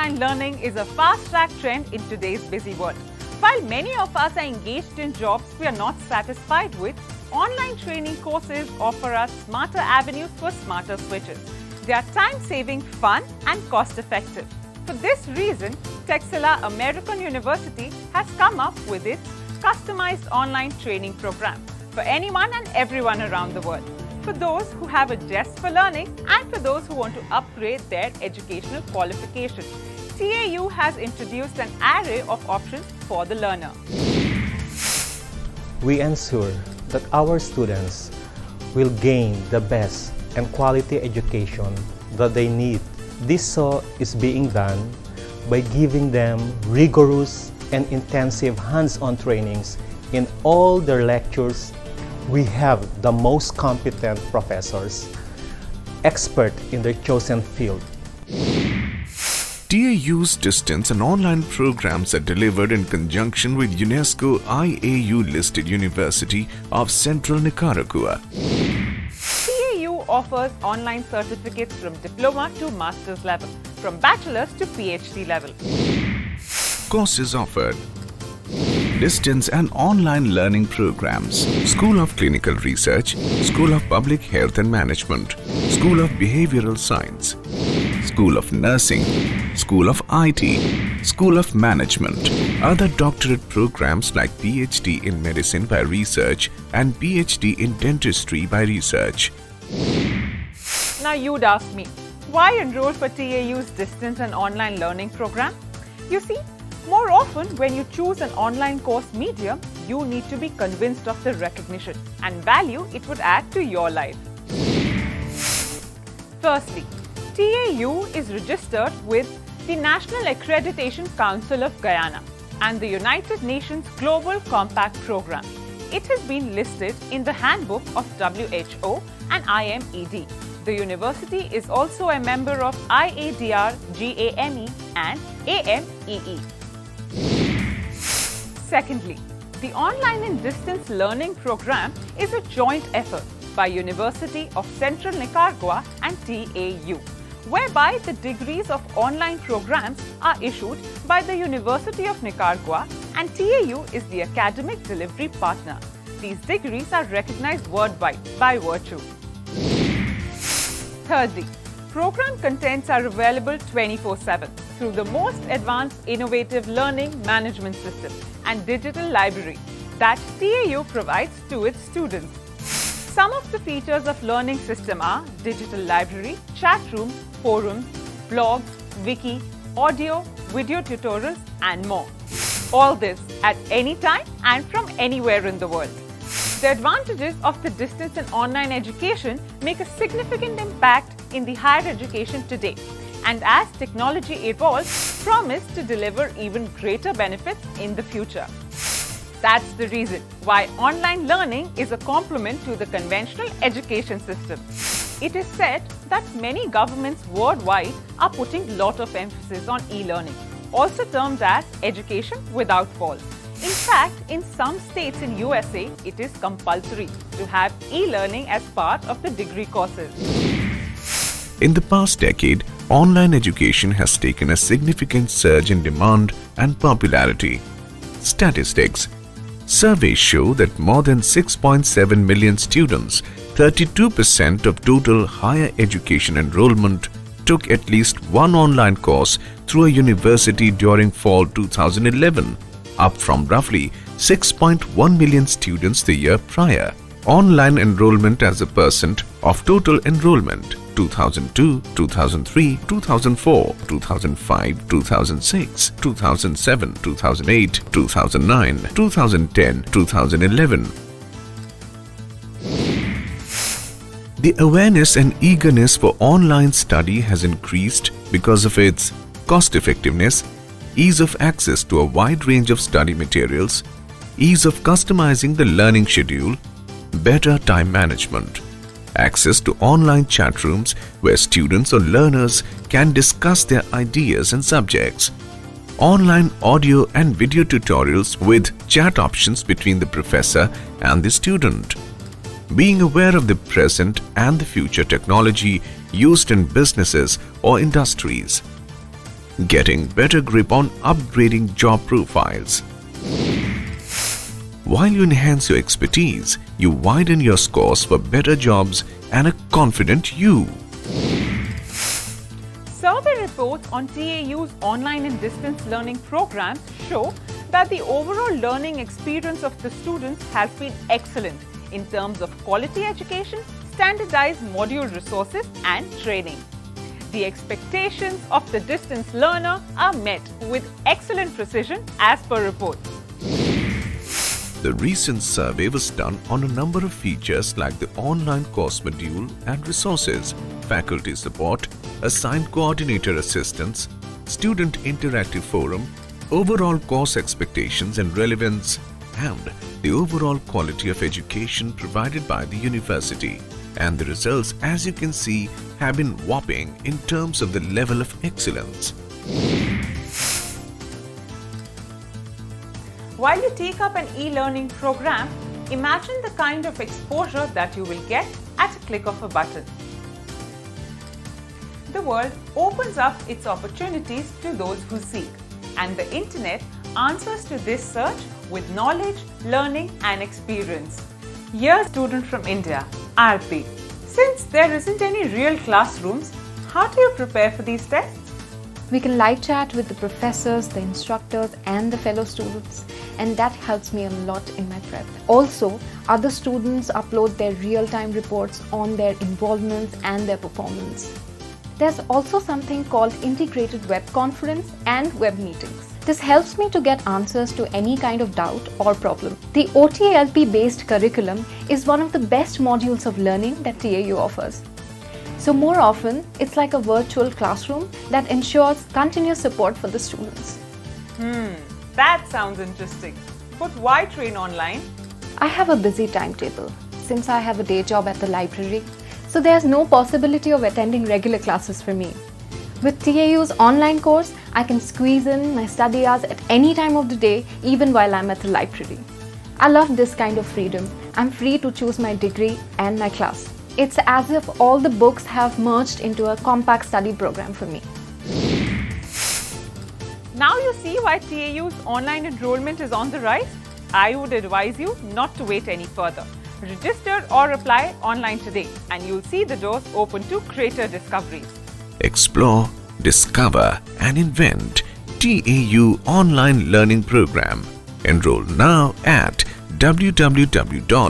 online learning is a fast-track trend in today's busy world. While many of us are engaged in jobs we are not satisfied with, online training courses offer us smarter avenues for smarter switches. They are time-saving, fun and cost-effective. For this reason, Texila American University has come up with its customized online training program for anyone and everyone around the world. For those who have a zest for learning and for those who want to upgrade their educational qualification, TAU has introduced an array of options for the learner. We ensure that our students will gain the best and quality education that they need. This so is being done by giving them rigorous and intensive hands-on trainings in all their lectures. We have the most competent professors, expert in their chosen field. TAU's distance and online programs are delivered in conjunction with UNESCO IAU-listed University of Central Nicaragua. TAU offers online certificates from diploma to master's level, from bachelor's to PhD level. Courses offered: distance and online learning programs, School of Clinical Research, School of Public Health and Management, School of Behavioral Science, School of Nursing, School of IT, School of Management. Other doctorate programs like PhD in Medicine by Research and PhD in Dentistry by Research. Now you'd ask me, why enroll for TAU's distance and online learning program? You see, more often when you choose an online course medium, you need to be convinced of the recognition and value it would add to your life. Firstly, TAU is registered with the National Accreditation Council of Guyana and the United Nations Global Compact Program. It has been listed in the handbook of WHO and IMED. The university is also a member of IADR, GAME and AMEE. Secondly, the online and distance learning program is a joint effort by University of Central Nicaragua and TAU, whereby the degrees of online programs are issued by the University of Nicaragua and TAU is the academic delivery partner. These degrees are recognized worldwide by virtue. Thirdly, program contents are available 24/7 through the most advanced innovative learning management system and digital library that TAU provides to its students. Some of the features of learning system are digital library, chat rooms, forums, blogs, wiki, audio, video tutorials and more. All this at any time and from anywhere in the world. The advantages of the distance and online education make a significant impact in the higher education today, and as technology evolves, promise to deliver even greater benefits in the future. That's the reason why online learning is a complement to the conventional education system. It is said that many governments worldwide are putting a lot of emphasis on e-learning, also termed as education without fault. In fact, in some states in USA, it is compulsory to have e-learning as part of the degree courses. In the past decade, online education has taken a significant surge in demand and popularity. Statistics: surveys show that more than 6.7 million students, 32% of total higher education enrollment, took at least one online course through a university during fall 2011, up from roughly 6.1 million students the year prior. Online enrollment as a percent of total enrollment: 2002, 2003, 2004, 2005, 2006, 2007, 2008, 2009, 2010, 2011. The awareness and eagerness for online study has increased because of its cost effectiveness, ease of access to a wide range of study materials, ease of customizing the learning schedule, better time management, access to online chat rooms where students or learners can discuss their ideas and subjects, online audio and video tutorials with chat options between the professor and the student, being aware of the present and the future technology used in businesses or industries. getting better grip on upgrading job profiles. While you enhance your expertise, you widen your scores for better jobs and a confident you. Survey reports on TAU's online and distance learning programs show that the overall learning experience of the students has been excellent in terms of quality education, standardized module resources and training. The expectations of the distance learner are met with excellent precision as per reports. The recent survey was done on a number of features like the online course module and resources, faculty support, assigned coordinator assistance, student interactive forum, overall course expectations and relevance, and the overall quality of education provided by the university. And the results, as you can see, have been whopping in terms of the level of excellence. While you take up an e-learning program, imagine the kind of exposure that you will get at a click of a button. The world opens up its opportunities to those who seek, and the internet answers to this search with knowledge, learning and experience. Here's a student from India, Aarti. Since there isn't any real classrooms, how do you prepare for these tests? We can live chat with the professors, the instructors and the fellow students, and that helps me a lot in my prep. Also, other students upload their real-time reports on their involvements and their performance. There's also something called integrated web conference and web meetings. This helps me to get answers to any kind of doubt or problem. The OTLP based curriculum is one of the best modules of learning that TAU offers. So more often, it's like a virtual classroom that ensures continuous support for the students. That sounds interesting. But why train online? I have a busy timetable since I have a day job at the library, so there's no possibility of attending regular classes for me. With TAU's online course, I can squeeze in my study hours at any time of the day, even while I'm at the library. I love this kind of freedom. I'm free to choose my degree and my class. It's as if all the books have merged into a compact study program for me. Now you see why TAU's online enrollment is on the rise? I would advise you not to wait any further. Register or apply online today and you'll see the doors open to greater discoveries. Explore, discover and invent TAU Online Learning Program. Enroll now at www.tauedu.org.